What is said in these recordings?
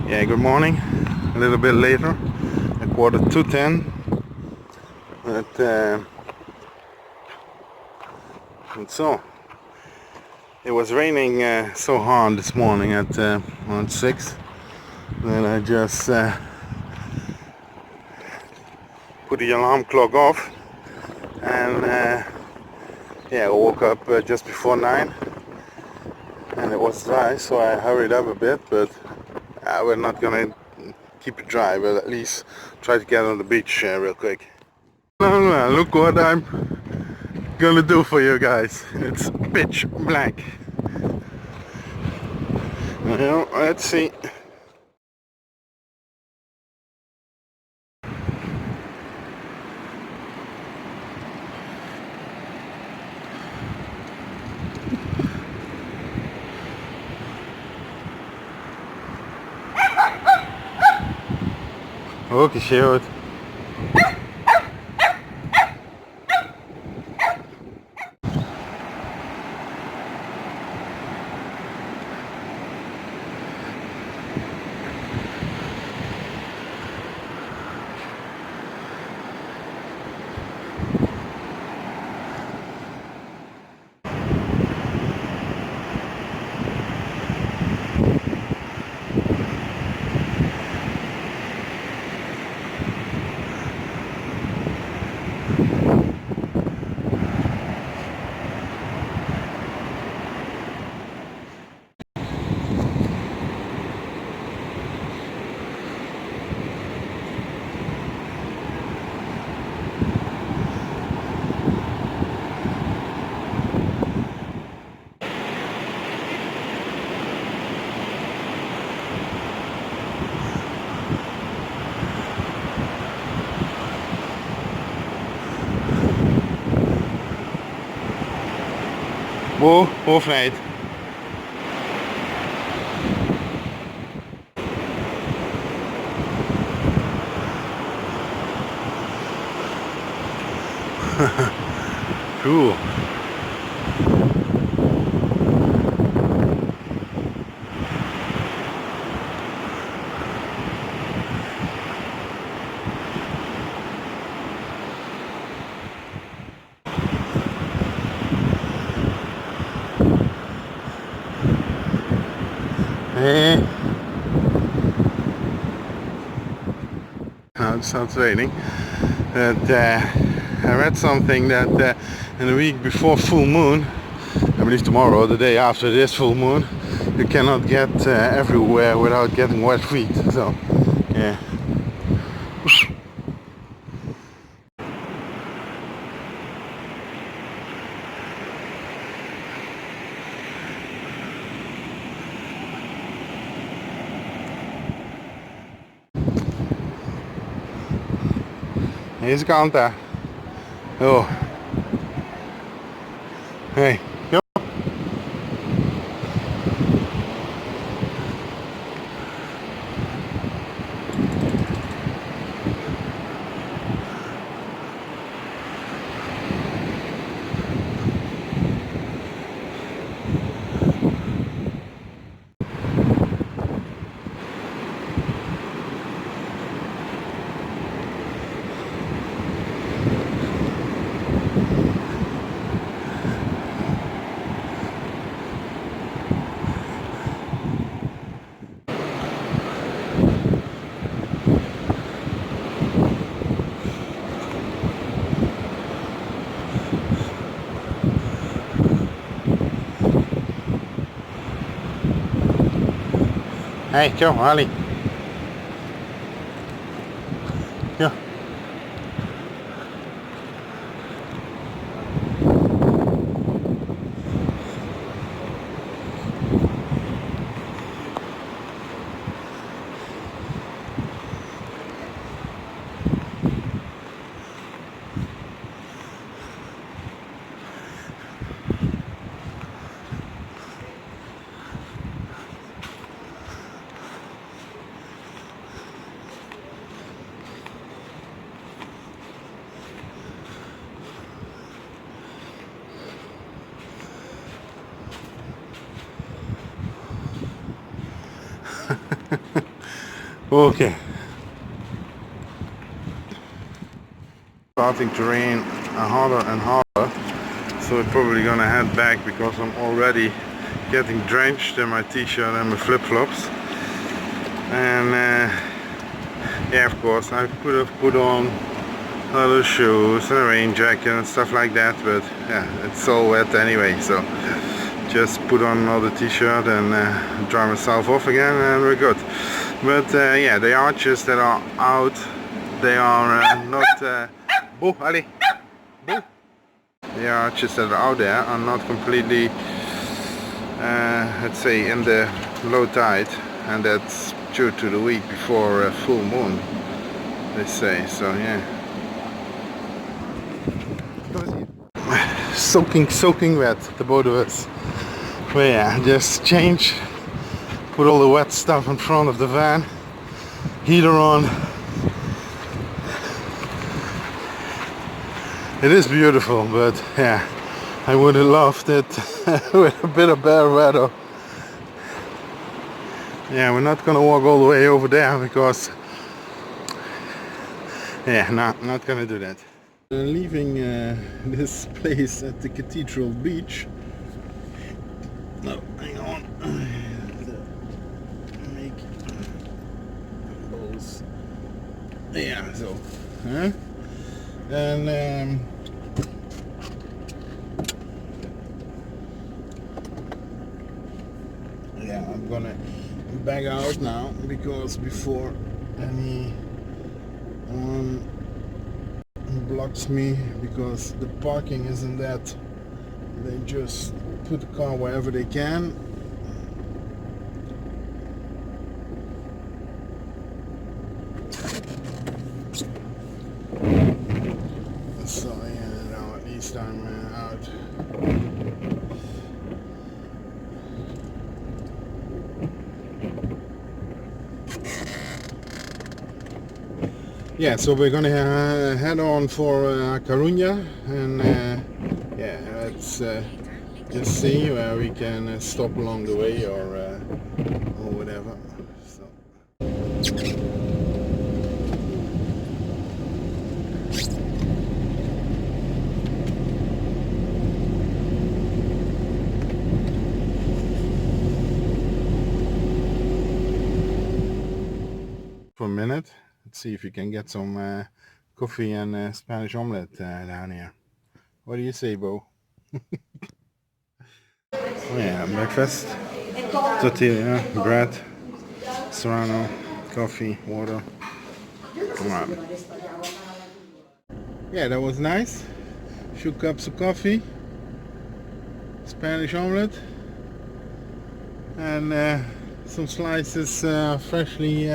Yeah, good morning. A little bit later, at 10:15. But, and so, it was raining so hard this morning at around 6 that I just put the alarm clock off and yeah, I woke up just before 9 and it was dry, so I hurried up a bit, but we're not gonna keep it dry, but at least try to get on the beach real quick. Look what I'm gonna do for you guys. It's pitch black. Well, let's see. Ook shoot. Wow, hoofdrijd. Cool. Hey. Now it starts raining. But I read something that in the week before full moon, I believe tomorrow, the day after this full moon, you cannot get everywhere without getting wet feet. So, yeah. Deze kant daar. Oh. Hey. Go. Hey, go, Ali. Go. Okay. Starting to rain harder and harder, so we're probably gonna head back because I'm already getting drenched in my t-shirt and my flip-flops. And yeah, of course I could have put on other shoes and a rain jacket and stuff like that, but yeah, it's all wet anyway, so just put on another t-shirt and dry myself off again and we're good. But yeah, the arches that are out, they are not Boo, Ali. Boo. The arches that are out there are not completely, let's say, in the low tide, and that's due to the week before a full moon, they say. So yeah. Soaking wet, the both of us. But yeah, just change, put all the wet stuff in front of the van, heater on. It is beautiful, but yeah, I would have loved it with a bit of bad weather. Yeah, we're not gonna walk all the way over there because yeah, not gonna do that. Leaving this place at the Cathedral beach. No, hang on. Make bowls. Yeah, so. Huh? And yeah, I'm gonna back out now because before anyone blocks me, because the parking isn't that, they just put the car wherever they can. So yeah, now at least I'm out. Yeah, so we're gonna head on for Coruña, and yeah, let's just see where we can stop along the way or whatever. So. For a minute, let's see if you can get some coffee and Spanish omelette down here. What do you say, Bo? Oh yeah, breakfast, tortilla, bread, serrano, coffee, water. Come on. Yeah, that was nice. Few cups of coffee, Spanish omelette, and some slices freshly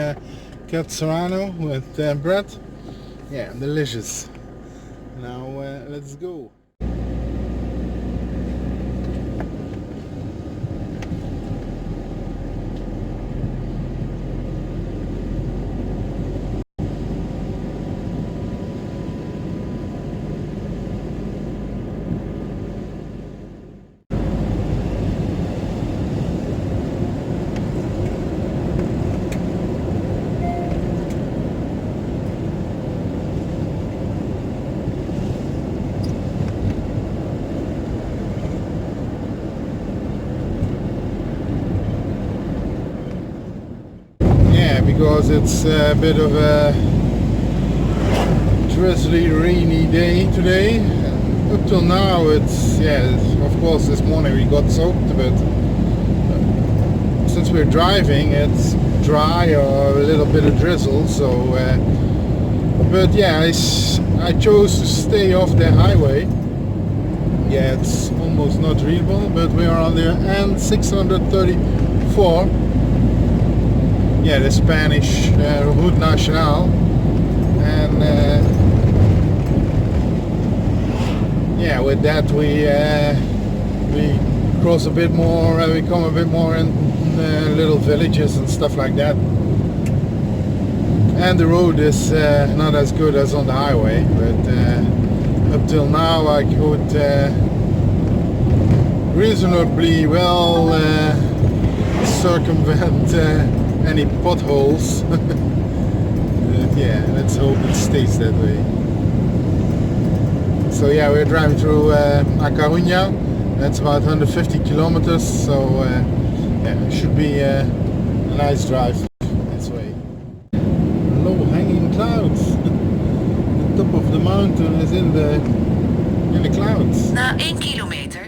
cut serrano with bread. Yeah, delicious. Now let's go. Because it's a bit of a drizzly, rainy day today. Up till now, it's of course this morning we got soaked, but since we're driving, it's dry or a little bit of drizzle. So, but yeah, I chose to stay off the highway. Yeah, it's almost not readable, but we are on the N634. Yeah, the Spanish Route Nacional, and yeah, with that we cross a bit more, we come a bit more in little villages and stuff like that, and the road is not as good as on the highway, but up till now I could reasonably well circumvent any potholes. But yeah, let's hope it stays that way. So yeah, we're driving through A Coruña. That's about 150 kilometers, so yeah, it should be a nice drive this way. Low hanging clouds. The top of the mountain is in the clouds. Na 1 kilometer.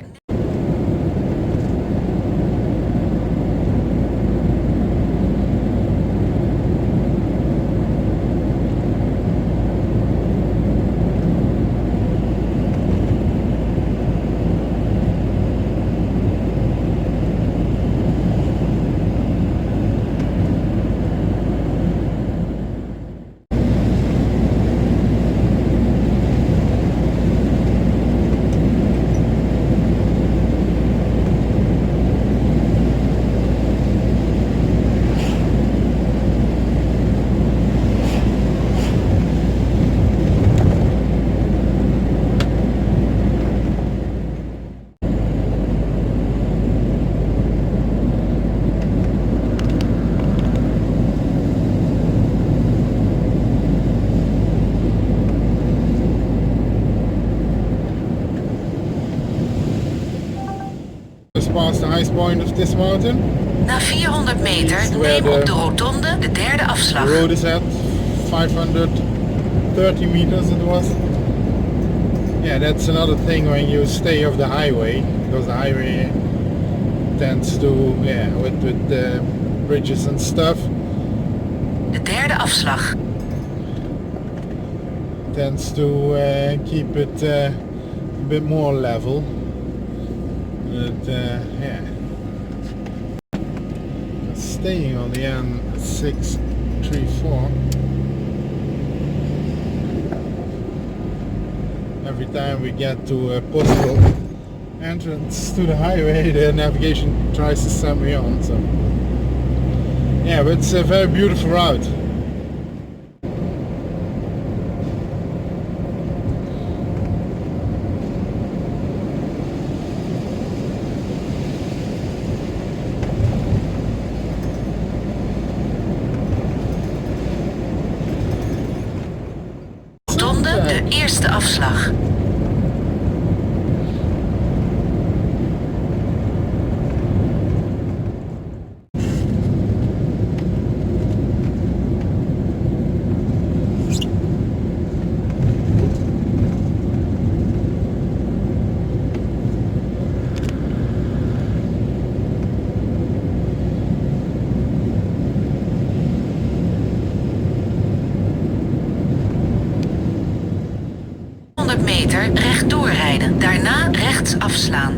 Past the highest point of this mountain. Na 400 meter neem op de rotonde de derde afslag. The road is at 530 meters it was. Yeah, that's another thing when you stay off the highway, because the highway tends to, yeah, with the bridges and stuff. De derde afslag. Tends to keep it a bit more level. But yeah, staying on the N634. Every time we get to a possible entrance to the highway, the navigation tries to send me on. So yeah, but it's a very beautiful route. De eerste afslag. Meter rechtdoor rijden, daarna rechts afslaan.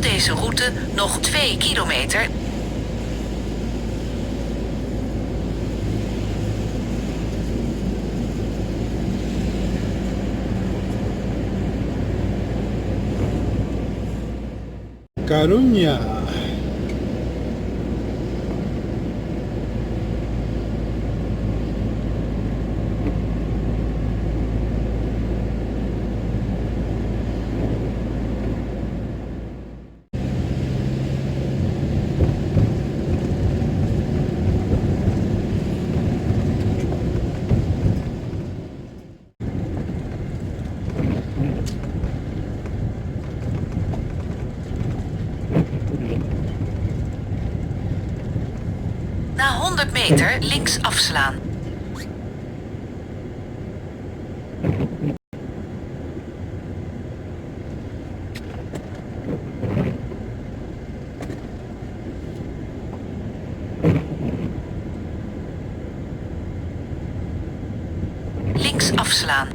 Deze route nog 2 kilometer. Coruña. Na 100 meter links afslaan. Links afslaan.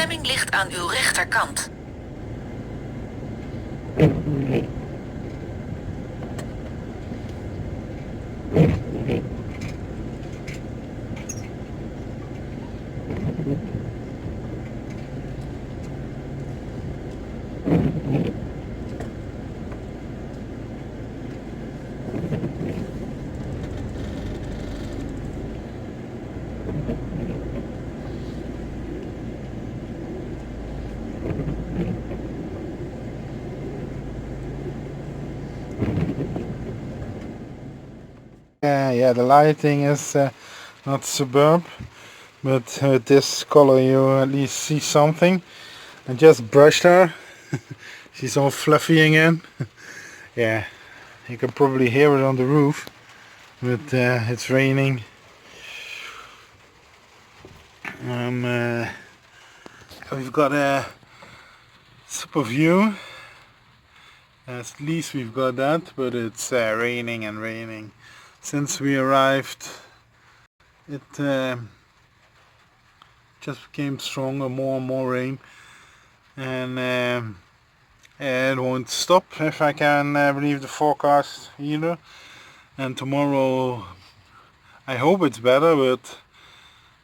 bestemming ligt aan uw rechterkant. Yeah, the lighting is not superb, but with this color you at least see something. I just brushed her. She's all fluffy again. Yeah, you can probably hear it on the roof, but it's raining. We've got a super view. At least we've got that, but it's raining and raining. Since we arrived, it just became stronger, more and more rain, and it won't stop if I can believe the forecast either. And tomorrow I hope it's better, but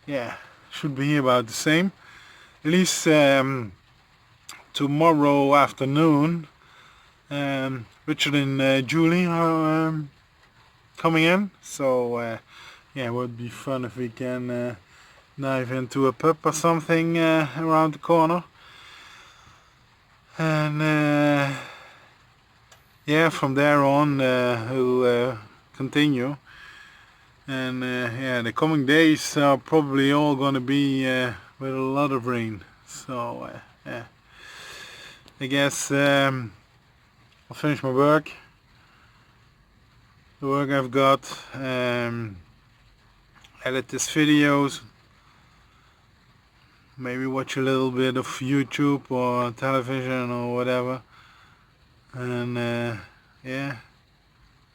yeah, should be about the same. At least tomorrow afternoon Richard and Julie are coming in, so yeah, it would be fun if we can dive into a pub or something around the corner. And yeah, from there on we'll continue. And yeah, the coming days are probably all gonna be with a lot of rain. So yeah, I guess I'll finish my work. The work I've got, edit these videos, maybe watch a little bit of YouTube or television or whatever, and yeah,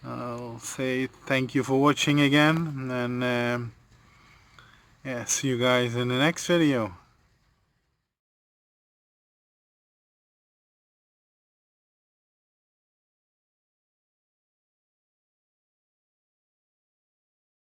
I'll say thank you for watching again, and yeah, see you guys in the next video.